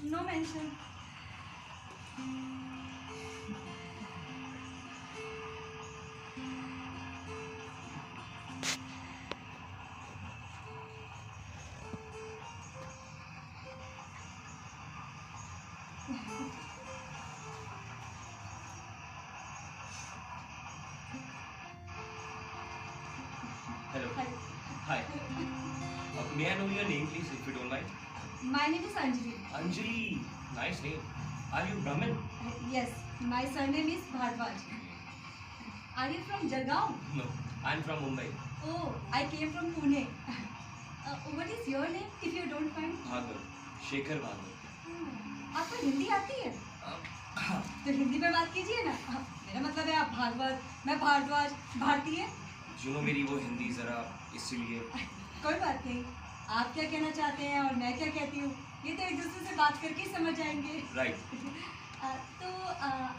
No mention. Hello. Hi. May I know your name, please, if you don't mind? My name is Anjali. Anjali. Nice name. Are you Brahmin? Yes, my surname is Bhardwaj. Are you from Jalgaon? No. I'm from Mumbai. Oh, I came from Pune. What is your name, if you don't mind? Bhagwat. Shekhar Bhagwat. आपको हिंदी आती है? तो हिंदी में बात कीजिए ना। मेरा मतलब है आप भागवत, मैं भारद्वाज, भारतीय। जुनो मेरी वो हिंदी जरा इसीलिए। कोई बात नहीं। आप क्या कहना चाहते हैं और मैं क्या कहती हूँ, ये तो एक दूसरे से बात करके ही समझ जाएंगे। Right. तो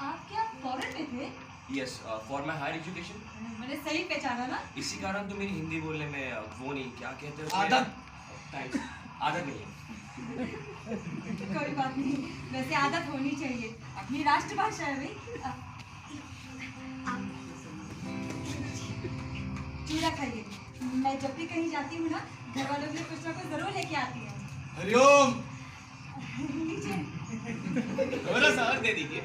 आप क्या फॉरेन में थे? Yes. For my higher education. मैंने सही पहचाना ना? इसी कारण तो मेरी हिंदी बोलने में वो नहीं क्या कहते हैं आदत। Thanks. आदत नहीं है। कोई बात नहीं, वैसे आदत होनी चाहिए, अपनी राष्ट्रभाषा है भाई। चूड़ा खाइए। मैं जब भी कहीं जाती हूँ ना, घर वालों के लिए कुछ ना कुछ जरूर लेके आती हूँ। हरिओम। लीजिए। थोड़ा सा और दे दीजिए।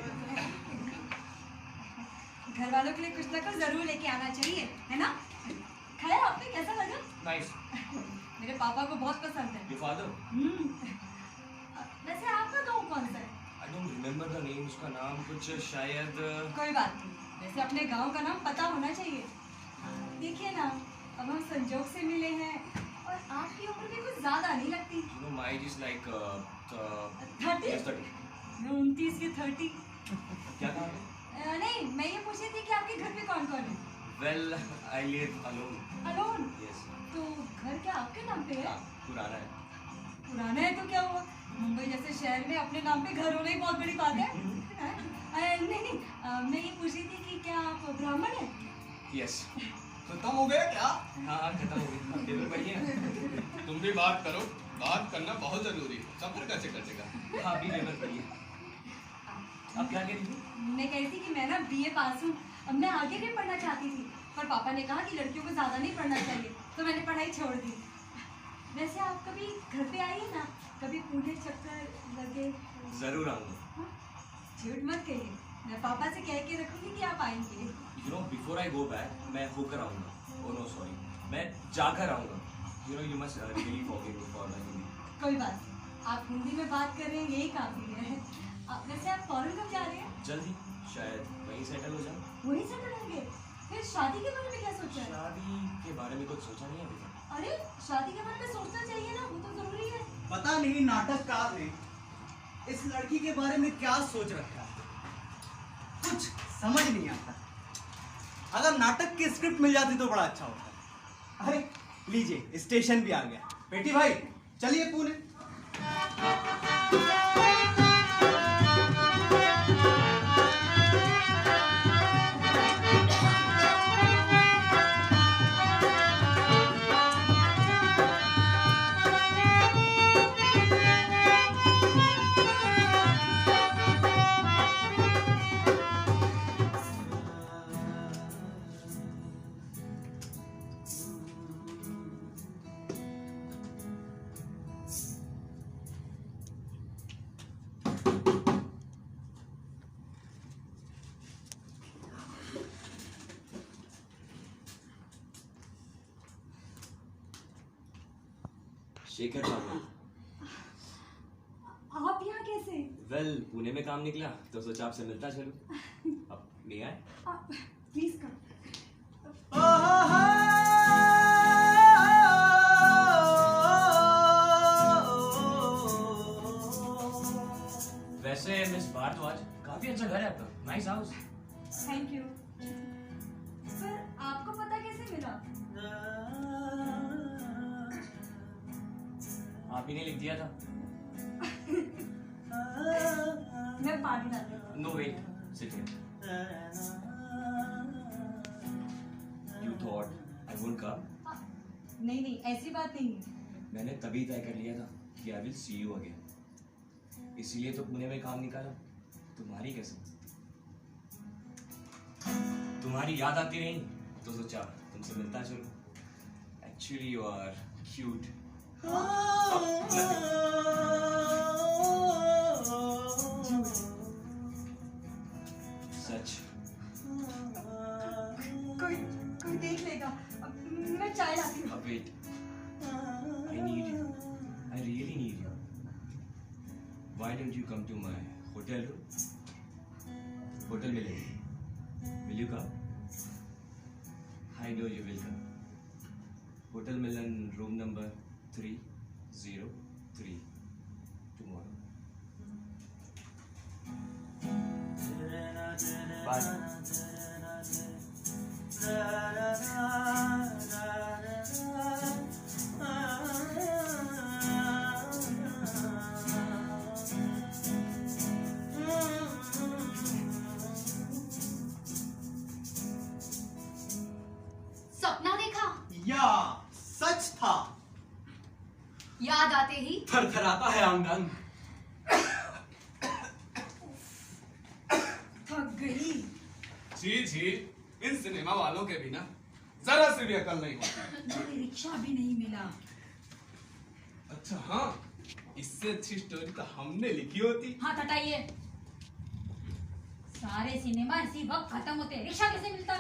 घर वालों के लिए कुछ ना कुछ जरूर लेके आना चाहिए, है ना? खाया आपने, कैसा लगा? Nice. मेरे पापा को बहुत पसंद है। Your father? वैसे आपका गाँव कौन सा है? I don't remember the name. उसका नाम कुछ शायद। कोई बात नहीं, वैसे अपने गांव का नाम पता होना चाहिए। देखिए ना, अब हम संजोग से मिले हैं और आपकी उम्र भी कुछ ज्यादा नहीं लगती। You know, my age is like 30? yes, 30. मैं 29 की 30। क्या कहा आपने? नहीं, मैं ये पूछ रही थी कि आपके घर पे कौन कौन है? Well, I live alone. Alone? Yes. तो घर क्या आपके नाम पे है? हाँ, पुराना है। पुराना है तो क्या हुआ? मुंबई जैसे शहर में अपने नाम पे घर होना ही बहुत बड़ी बात है। नहीं, मैं ये पूछ रही थी कि क्या आप ब्राह्मण हैं? Yes. खत्म हो गया क्या? हाँ, खत्म हो गई। टेबल पर ही है। तुम भी बात करो, बात करना बहुत जरूरी है। सफर कैसे कटेगा? हाँ, भी टेबल पर ही है। आप क्या कह रही थी? मैं कह रही थी कि मैं ना बीए पास हूँ, अब मैं आगे भी पढ़ना चाहती थी, पर पापा ने कहा कि लड़कियों को ज़्यादा नहीं पढ़ना चाहिए, तो मैंने पढ़ाई छोड़ दी। वैसे आप कभी घर पे आइए ना, कभी पुणे चक्कर लगे। जरूर आऊँगा। झूठ मत कहिए, मैं पापा से कह के रखूँगी कि आप आएंगे। You know, before I go back, मैं होकर आऊँगा। Oh no, sorry. मैं जाकर आऊँगा। You know, you must really forgive me for my Hindi. कोई बात नहीं, आप हिंदी में बात कर रहे हैं, यही काफ़ी है। वैसे आप फॉरेन कब जा रहे हैं? जल्दी, शायद वहीं सेटल हो जाऊँ। वहीं सेटल होंगे? फिर शादी के बारे में क्या सोचा है? शादी के बारे में कुछ सोचा नहीं है अभी तक। अरे, शादी के बारे में सोचना चाहिए ना, वो तो जरूरी है। पता नहीं नाटककार ने इस लड़की के बारे में क्या सोच रखा है, कुछ समझ नहीं आता। अगर नाटक की स्क्रिप्ट मिल जाती तो बड़ा अच्छा होता। अरे लीजिए, स्टेशन भी आ गया। बेटी भाई चलिए पुणे। शेखर भागवत। आप यहाँ कैसे? वेल, पुणे में काम निकला तो सोचा आपसे मिलता चलूं। अब नहीं आए? Please come. वैसे मिस भारद्वाज, काफी अच्छा घर है आपका। Nice house. Thank you. Sir, आपको पता कैसे मिला? आप ही ने लिख दिया था। मैं पानी डालती हूँ। No wait, sit here. You thought I won't come? नहीं, ऐसी बात नहीं है। मैंने तभी तय कर लिया था कि I will see you again. इसीलिए तो पुणे में काम निकाला, तुम्हारी कसम। तुम्हारी याद आती रही तो सोचा तुमसे मिलता चलो। Actually you are cute. सच। कोई देख लेगा। मैं चाय लाती हूँ। Wait, I need you. I really need you. Why don't you come to my hotel room? Hotel Milan. Will you come? I know you will come. Hotel Milan, room number 303. Tomorrow. Bye. सपना देखा? या सच था। याद आते ही थरथराता है आंगन। थक गई। जी इन सिनेमा वालों के बिना जरा सी भी अकल नहीं होती। मुझे रिक्शा भी नहीं मिला। अच्छा हाँ, इससे अच्छी स्टोरी तो हमने लिखी होती। हाथ हटाइए। सारे सिनेमा इसी वक्त खत्म होते हैं, रिक्शा कैसे मिलता?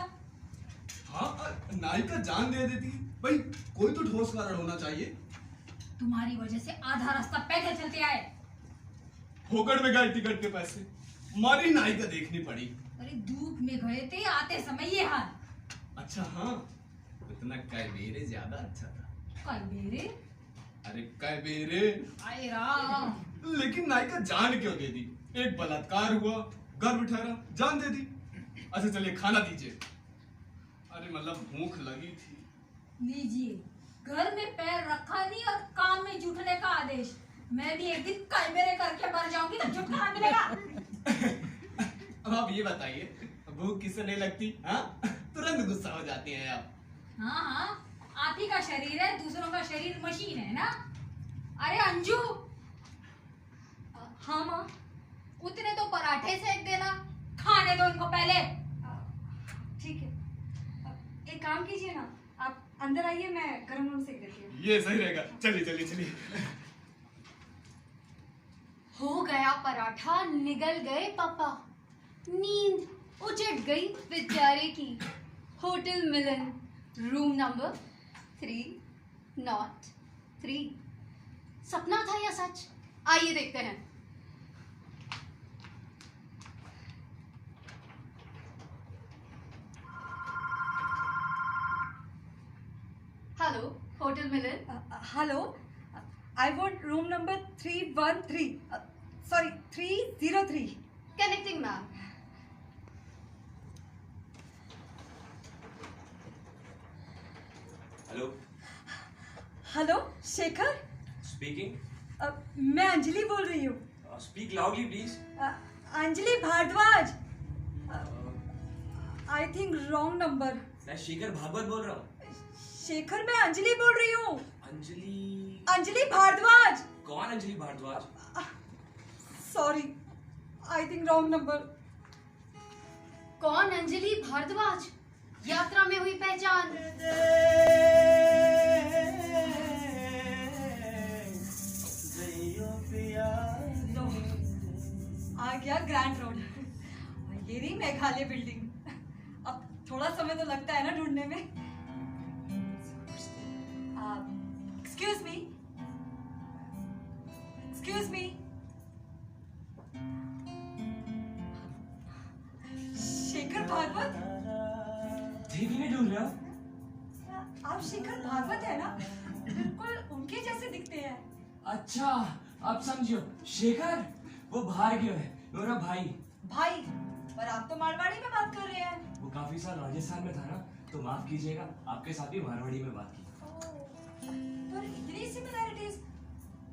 हाँ, नायिका जान दे देती। भाई कोई तो ठोस कारण होना चाहिए। तुम्हारी वजह से आधा रास्ता पैदल चलते आए। फोकट में गए टिकट के पैसे, मारी नायिका देखनी पड़ी। अरे धूप में गए थे, आते समय ये हाल। अच्छा हाँ, इतना कैबेरे ज्यादा अच्छा था। कैबेरे? अरे कैबेरे। आए राम। लेकिन नायिका जान क्यों दे दी? एक बलात्कार हुआ, गर्भ ठहरा, जान दे दी। अच्छा चलिए खाना दीजिए। अरे मतलब भूख लगी थी। लीजिए। घर में पैर रखा नहीं और काम में जुटने का आदेश। मैं भी एक दिन कैबेरे करके मर जाऊंगी तो छुटकारा मिलेगा। अब आप ये बताइए, भूख किससे नहीं लगती? हाँ, तुरंत गुस्सा हो जाती हैं आप। हाँ, आप ही का शरीर है, दूसरों का शरीर मशीन है ना। अरे अंजू। हाँ माँ। उतने तो पराठे सेक देना। खाने दो इनको पहले। ठीक है, एक काम कीजिए ना, आप अंदर आइए, मैं गरम गरम सेक देती हूँ। ये सही रहेगा। चलिए। हो गया पराठा, निगल गए पापा। नींद उचट गई बेचारे की। Hotel Milan, room number 303। सपना था या सच? आइए देखते हैं। Hello, hotel Milan. Hello, I want room number 313, sorry 303। Connecting ma'am. Hello. Hello Shekhar. Speaking. मैं अंजलि बोल रही हूँ। Speak loudly please. Anjali Bhardwaj. I think wrong number. मैं शेखर भागवत बोल रहा हूँ। शेखर, मैं अंजलि बोल रही हूँ। अंजलि भारद्वाज। कौन? Anjali Bhardwaj? Sorry, I think wrong number. कौन अंजलि भारद्वाज? यात्रा में हुई पहचान। आ गया ग्रैंड रोड। ये रही मेघालय बिल्डिंग। अब थोड़ा समय तो लगता है ना ढूंढने में। Excuse me. शेखर भागवत। देवी में ढूंढ रहा हूँ। आप शेखर भागवत है ना? बिल्कुल उनके जैसे दिखते हैं। अच्छा, अब समझो। शेखर वो भार्गव है, मेरा भाई। भाई, पर आप तो मारवाड़ी में बात कर रहे हैं। वो काफी साल राजस्थान में था ना, तो माफ कीजिएगा, आपके साथ भी मारवाड़ी में बात की। पर इतनी सिमिलैरिटीज,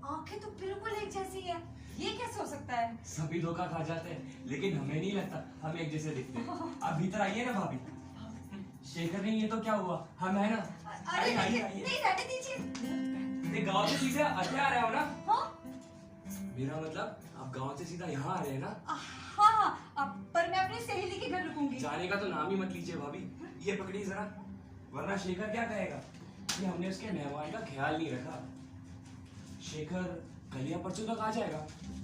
आंखें तो बिल्कुल एक जैसी है। ये कैसे हो सकता है? सभी धोखा खा जाते हैं, लेकिन हमें नहीं लगता हम एक जैसे दिखते हैं। आप भीतर आइए ना भाभी। शेखर नहीं है तो क्या हुआ, हम है ना। अरे नहीं, रहने दीजिए। गाँव से सीधे अच्छा आ रहे हो ना? हाँ? मेरा मतलब आप गांव से सीधा यहाँ आ रहे हैं ना? हाँ हाँ, पर मैं अपनी सहेली के घर रुकूंगी। जाने का तो नाम ही मत लीजिए भाभी। ये पकड़िए जरा, वरना शेखर क्या कहेगा कि हमने उसके मेहमान का ख्याल नहीं रखा। शेखर कल या परसों तक आ जाएगा।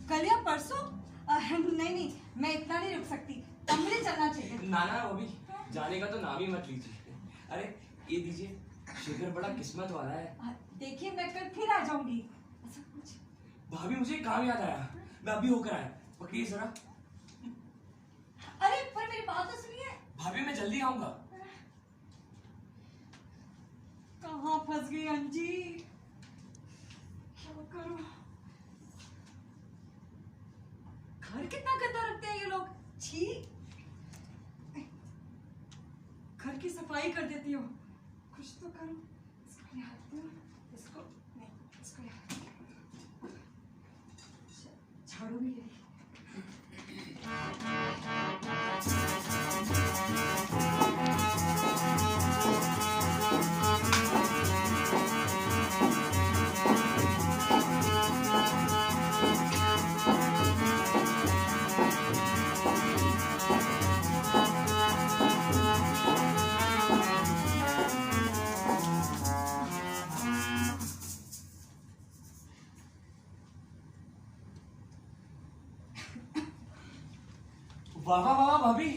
कल या परसों? नहीं नहीं, मैं इतना नहीं रुक सकती, अब मुझे चलना चाहिए। ना ना भाभी, जाने का तो नाम ही मत लीजिए। अरे ये दीजिए, शेखर बड़ा किस्मत वाला है। देखिए मैं कल फिर आ जाऊंगी। ऐसा कुछ भाभी मुझे काम याद आया, मैं अभी होकर आया, पकड़िए जरा। अरे पर मेरी बात तो सुनिए। भाभी मैं जल्दी आऊंगा। कहाँ फंस गई अंजी, क्या करूं? घर कितना गंदा रखते हैं ये लोग, छी। घर की सफाई कर देती हूँ, कुछ तो करूं। इसको यहाँ रखती हूँ, इसको नहीं, इसको यहाँ झाड़ू भी ले ली। वाह वाह वाह भाभी,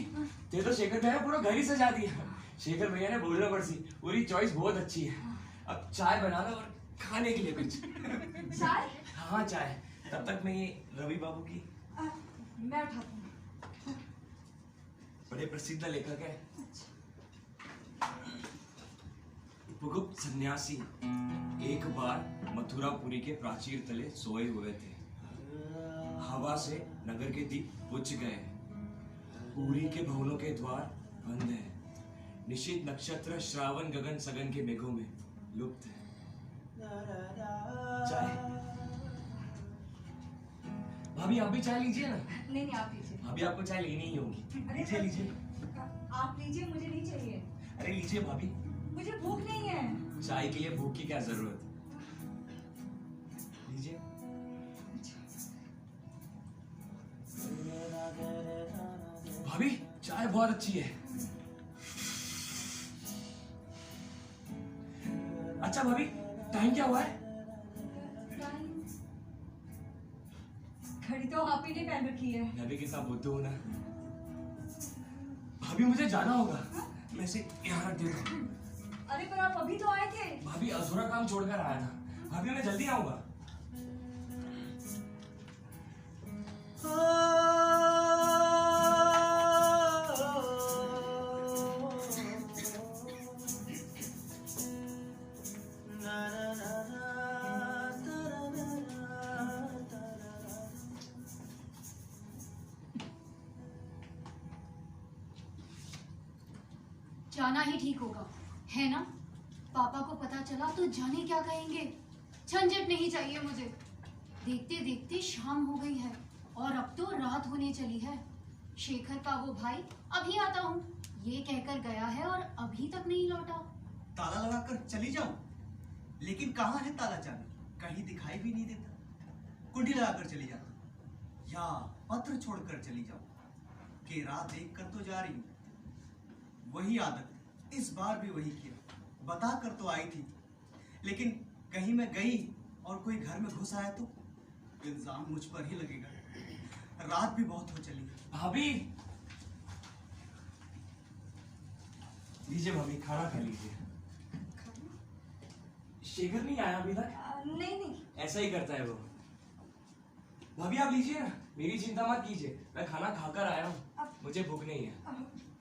ते तो शेखर भैया पूरा घर ही सजा दिया। शेखर भैया ने बोलना पड़सी, पूरी चॉइस बहुत अच्छी है। अब चाय बना लो और खाने के लिए कुछ। चाय? हाँ चाय। तब तक मैं ये रवि बाबू की, मैं उठाती हूँ। बड़े प्रसिद्ध लेखक है, उपगुप्त सन्यासी एक बार मथुरापुरी के प्राचीर तले सोए हुए थे। हवा से नगर के दीप बुझ गए, पुरी के भवनों के द्वार बंद है, निशित नक्षत्र श्रावण गगन सगन के मेघों में लुप्त है। चाय भाभी, आप भी चाय लीजिए ना। नहीं नहीं, आप लीजिए। भाभी आपको चाय लेनी ही होगी, लीजिए लीजिए। आप लीजिए, मुझे नहीं चाहिए। अरे लीजिए भाभी, मुझे भूख नहीं है। चाय के लिए भूख की क्या जरूरत, लीजिए। भाभी चाय बहुत अच्छी है। अच्छा भाभी, टाइम क्या हुआ है? घड़ी तो आप ही ने पहन रखी है। मैं भी कितना बुद्धू हूं ना। भाभी मुझे जाना होगा, मैं इसे यहाँ रख देता हूँ। अरे पर आप अभी तो आए थे। भाभी अधूरा काम छोड़कर आया था। भाभी मैं जल्दी आऊंगा। जाना ही ठीक होगा, है ना? पापा को पता चला तो जाने क्या कहेंगे। झंझट नहीं चाहिए मुझे। देखते देखते शाम हो गई है और अब तो रात होने चली है। शेखर का वो भाई अभी आता हूँ ये कहकर गया है और अभी तक नहीं लौटा। ताला लगाकर चली जाऊं, लेकिन कहाँ है ताला चाबी? कहीं दिखाई भी नहीं देता। कुंडी लगाकर चली जाऊं या पत्र छोड़कर चली जाऊं कि रात देख कर तो जा रही हूँ। वही आदत, इस बार भी वही किया। बता कर तो आई थी, लेकिन कहीं मैं गई और कोई घर में घुस आया तो इल्जाम मुझ पर ही लगेगा। रात भी बहुत हो चली है। भाभी लीजिए, भाभी खाना खा लीजिए। शेखर नहीं आया अभी तक? नहीं नहीं, ऐसा ही करता है वो। भाभी आप लीजिए ना, मेरी चिंता मत कीजिए, मैं खाना खाकर आया हूँ, मुझे भूख नहीं है।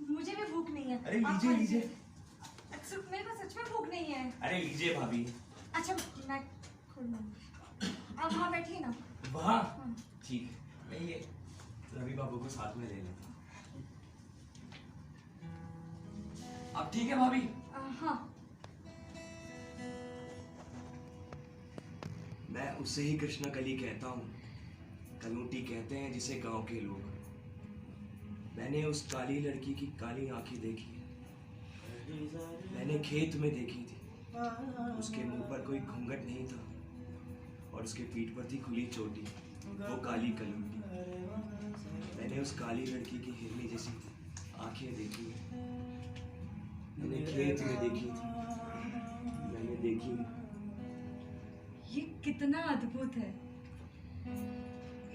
मुझे भी भूख नहीं है। अरे लीजिए लीजिए। अच्छा, मेरे को सच में भूख नहीं है। अरे लीजिए भाभी। अच्छा मैं खोल लूंगी। आप वहाँ बैठिए ना। वहाँ? ठीक है, मैं ये रवि बाबू को साथ में ले लेता हूँ। अब ठीक है भाभी? हाँ। मैं उसे ही कृष्ण कली कहता हूँ, कलूटी कहते हैं जिसे गांव के लोग। मैंने उस काली लड़की की काली आंखें देखी, मैंने खेत में देखी थी। उसके मुंह पर कोई घूंघट नहीं था और उसके पीठ पर थी खुली चोटी। वो काली कलंगी, मैंने उस काली लड़की की हिरनी जैसी आंखें देखी, मैंने खेत में देखी थी, मैंने देखी। ये कितना अद्भुत है,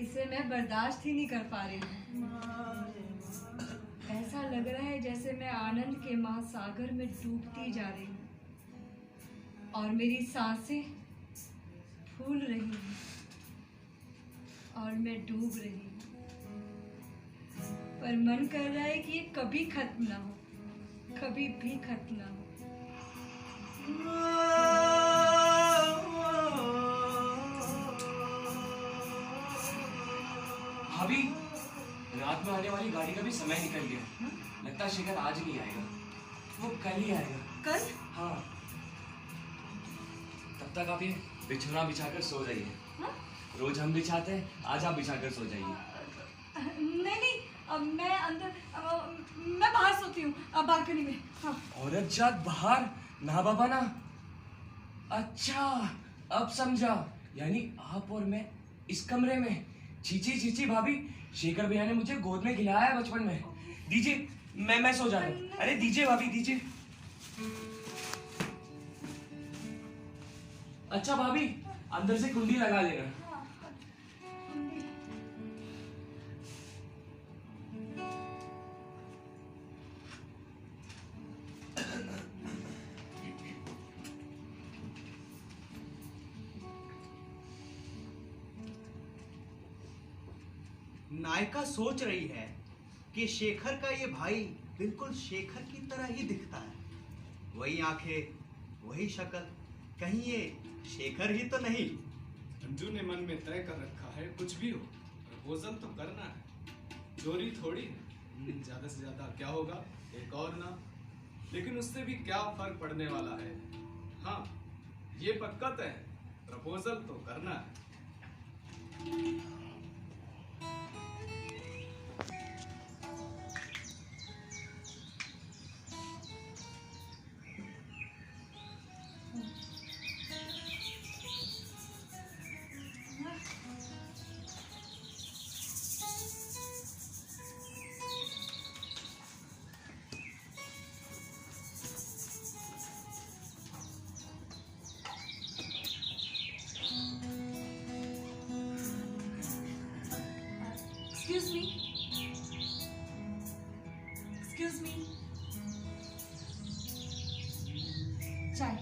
इसे मैं बर्दाश्त ही नहीं कर पा रही हूँ। ऐसा लग रहा है जैसे मैं आनंद के महासागर में डूबती जा रही हूँ और मेरी सांसें फूल रही हैं और मैं डूब रही हूँ, पर मन कर रहा है कि ये कभी खत्म ना हो, कभी भी खत्म ना हो। भाभी, रात में आने वाली गाड़ी का भी समय निकल गया। लगता है शेखर आज नहीं आएगा, वो कल ही आएगा। कल? हाँ। तब तक आप ये बिछौना बिछाकर सो जाइए। हाँ? रोज हम बिछाते हैं, आज आप बिछाकर सो जाइए। नहीं नहीं, मैं अंदर, मैं बाहर सोती हूँ, बालकनी में। हाँ। औरत जात बाहर ना बाबा ना। अच्छा, अब समझा, यानी आप और मैं इस कमरे में। चीची चीची भाभी, शेखर भैया ने मुझे गोद में खिलाया है बचपन में। दीजिए, मैं सो जाता हूँ। अरे दीजिए भाभी, दीजिए। अच्छा भाभी, अंदर से कुंडी लगा लेना। नायिका सोच रही है कि शेखर का ये भाई बिल्कुल शेखर की तरह ही दिखता है, वही आंखें, वही शक्ल, कहीं ये शेखर ही तो नहीं। अंजू ने मन में तय कर रखा है, कुछ भी हो प्रपोजल तो करना है, चोरी थोड़ी है। ज्यादा से ज्यादा क्या होगा, एक और ना, लेकिन उससे भी क्या फर्क पड़ने वाला है। हाँ, ये पक्का तय है, प्रपोजल तो करना है। Excuse me. Excuse me. चाय।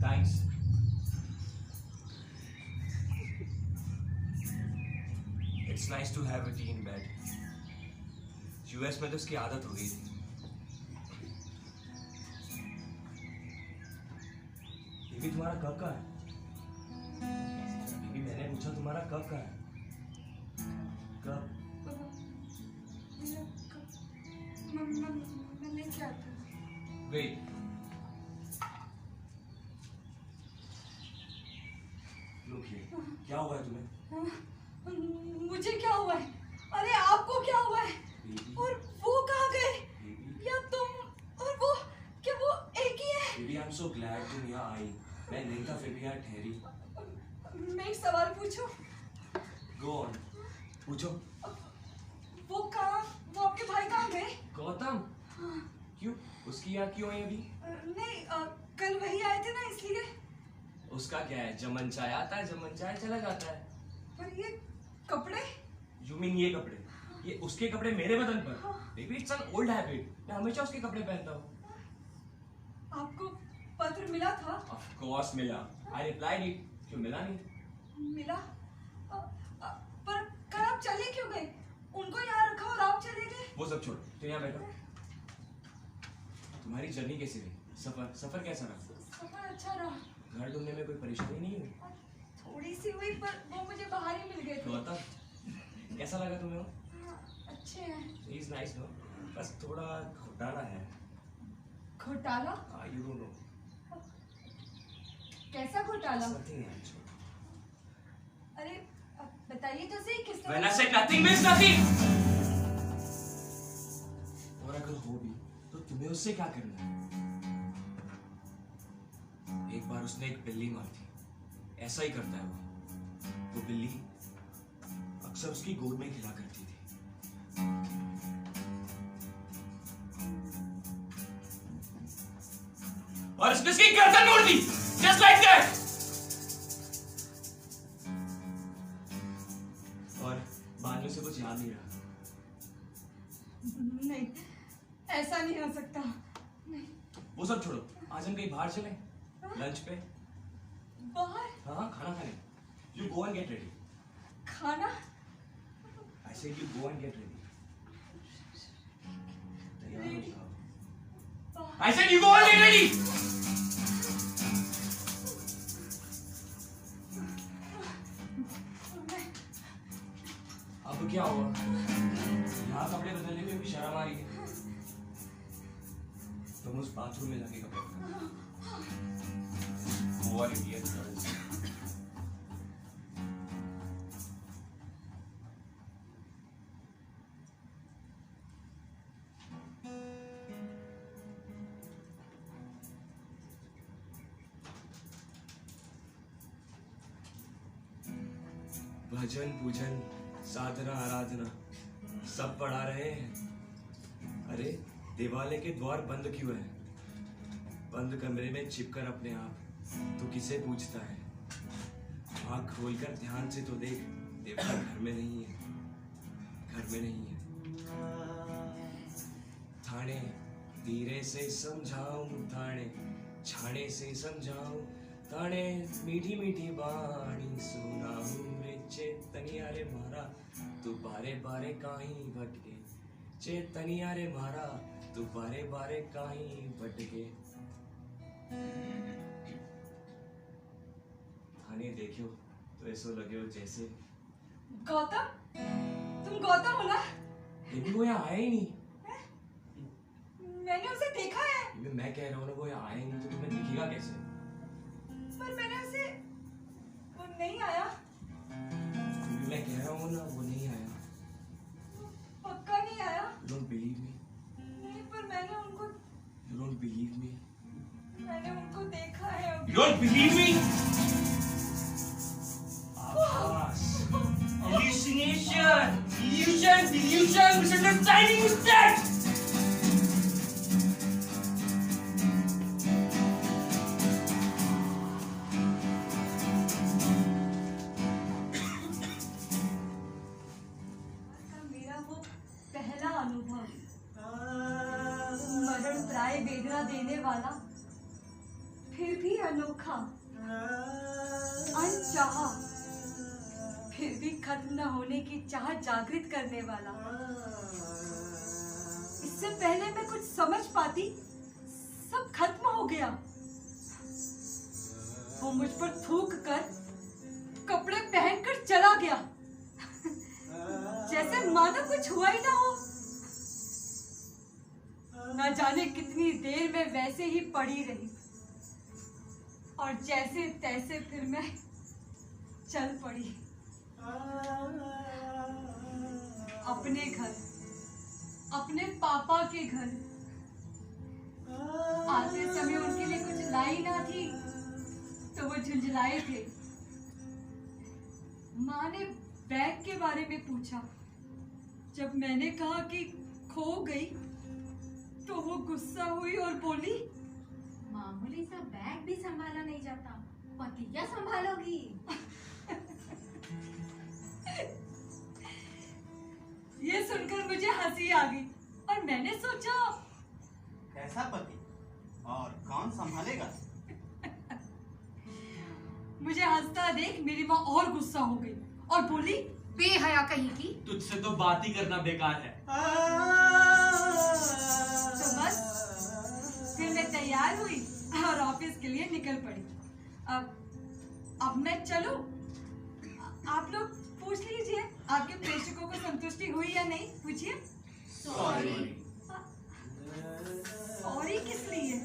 Thanks. It's nice to have a tea in bed. US में तो उसकी आदत हो गई थी। ये भी तुम्हारा कब का है? मैंने पूछा तुम्हारा कब का है? कब? मैं नहीं चाहती। वेट, लुक हियर, क्या हुआ है तुम्हें? मुझे क्या हुआ है? अरे आपको क्या हुआ है? Baby. और वो कहाँ गए? Baby. या तुम और वो, क्या वो एक ही है? Baby, I'm so glad तुम यहाँ आई। मैं नहीं था फिर भी यहाँ ठहरी। मैं एक सवाल पूछूं? Go on, पूछो। वो आपके भाई कहाँ गए? गौतम? क्यों? उसकी याद क्यों है अभी? नहीं, कल वही आए थे ना, इसलिए। उसका क्या है, जमन चाय आता है, जमन चाय चला जाता है। पर ये कपड़े? You mean ये कपड़े? ये उसके कपड़े मेरे बदन पर? Baby, it's an old habit। मैं हमेशा उसके कपड़े पहनता हूँ। आपको पत्र मिला था? Of course मिला। I replied it। क्यों मिला नहीं? मिला? पर कल आप चले क्यों गए? उनको यहाँ रखा और आप चले गए? वो सब छोड़, तो यहाँ बैठो। तुम्हारी जर्नी कैसी रही? सफर कैसा रहा? सफर अच्छा रहा। घर ढूंढने में कोई परेशानी नहीं हुई? थोड़ी सी हुई, पर वो मुझे बाहर ही मिल गए थे। गौतम, कैसा लगा तुम्हें वो? अच्छे हैं। He is nice, no? बस थोड़ा घोटाला है। घोटाला? You don't know। कैसा घोटाला? Something है, छोड़। अरे बताइए तो सही, किस तरह? When I said nothing means nothing। और अगर हो भी तो तुम्हें उससे क्या करना है? एक बार बार उसने एक बिल्ली मार दी। ऐसा ही करता है वो बिल्ली अक्सर उसकी गोद में खिला करती थी। और उसने उसकी गर्दन तोड़ दी, just like that। और बाद में से कुछ याद नहीं रहा। नहीं, ऐसा नहीं हो सकता। नहीं। वो सब छोड़ो, आज हम कहीं बाहर चलें, लंच पे। बाहर? हाँ, खाना खाने। You go and get ready. खाना? I said you go and get ready. तैयार हो जाओ। I said you go and get ready. अब क्या हुआ? यहाँ कपड़े बदलने में भी शर्म आ रही है। तुम उस बाथरूम में जाके कपड़े बदलो। What idiot girls. भजन पूजन साधना आराधना सब पढ़ा रहे हैं। अरे देवालय के द्वार बंद क्यों है? बंद कमरे में छिपकर अपने आप तो किसे पूछता है? आँख खोलकर ध्यान से तो देख, देवता घर में नहीं है, घर में नहीं है। थाने धीरे से समझाऊं, थाने छाने से समझाऊं, ताने मीठी मीठी बाणी सुनाऊं रे चेतनिया रे मारा तू बारे बारे काहीं भटके, चेतनिया रे मारा तू बारे बारे काहीं भटके। थाने देखियो तो ऐसा लगे हो जैसे गौतम, तुम गौतम हो ना? लेकिन वो यहाँ आया ही नहीं। मैंने उसे देखा है। मैं कह रहा हूँ ना, वो यहाँ आया ही नहीं तो तुम्हें दिखेगा कैसे? पर मैंने उसे, वो नहीं आया। मैं कह रहा हूँ ना, वो नहीं आया। पक्का नहीं आया? You don't believe me? नहीं, पर मैंने उनको, You don't believe me? मैंने उनको देखा है। You don't believe me? Abbas. Hallucination, delusion, misunderstanding, mistake. मेरा वो पहला अनुभव, मरण प्राय वेदना देने वाला, फिर भी अनोखा, अनचाहा, फिर भी खत्म न होने की चाह जागृत करने वाला। इससे पहले मैं कुछ समझ पाती, सब खत्म हो गया। वो मुझ पर थूक कर, कपड़े पहनकर चला गया, जैसे मानो कुछ हुआ ही ना हो। न जाने कितनी देर में वैसे ही पड़ी रही, और जैसे तैसे फिर मैं चल पड़ी अपने घर, अपने पापा के घर। आते समय उनके लिए कुछ लाई ना थी तो वो झुंझलाए थे। माँ ने बैग के बारे में पूछा। जब मैंने कहा कि खो गई तो वो गुस्सा हुई और बोली, मामूली सा बैग भी संभाला नहीं जाता, पतिया संभालोगी। ये सुनकर मुझे हंसी आ गई और मैंने सोचा, कैसा पति और कौन संभालेगा? मुझे हंसता देख मेरी माँ और गुस्सा हो गई और बोली, बेहया कहीं की। तुझसे तो बात ही करना बेकार है। तो बस फिर मैं तैयार हुई और ऑफिस के लिए निकल पड़ी। अब मैं चलूं? आप लोग पूछ लीजिए, आपके प्रेक्षकों को संतुष्टि हुई या नहीं, पूछिए। सॉरी किस लिए?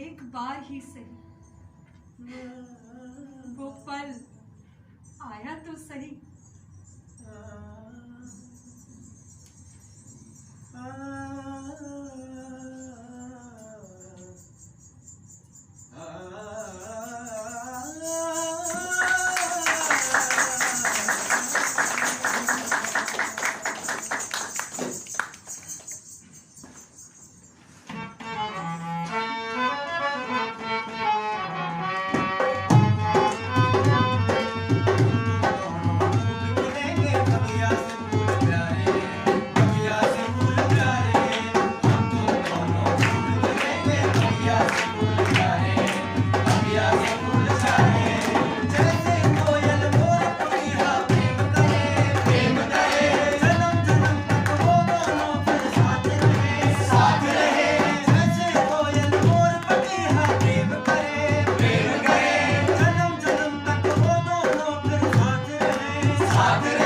एक बार ही सही, वो पल आया तो सही। राधे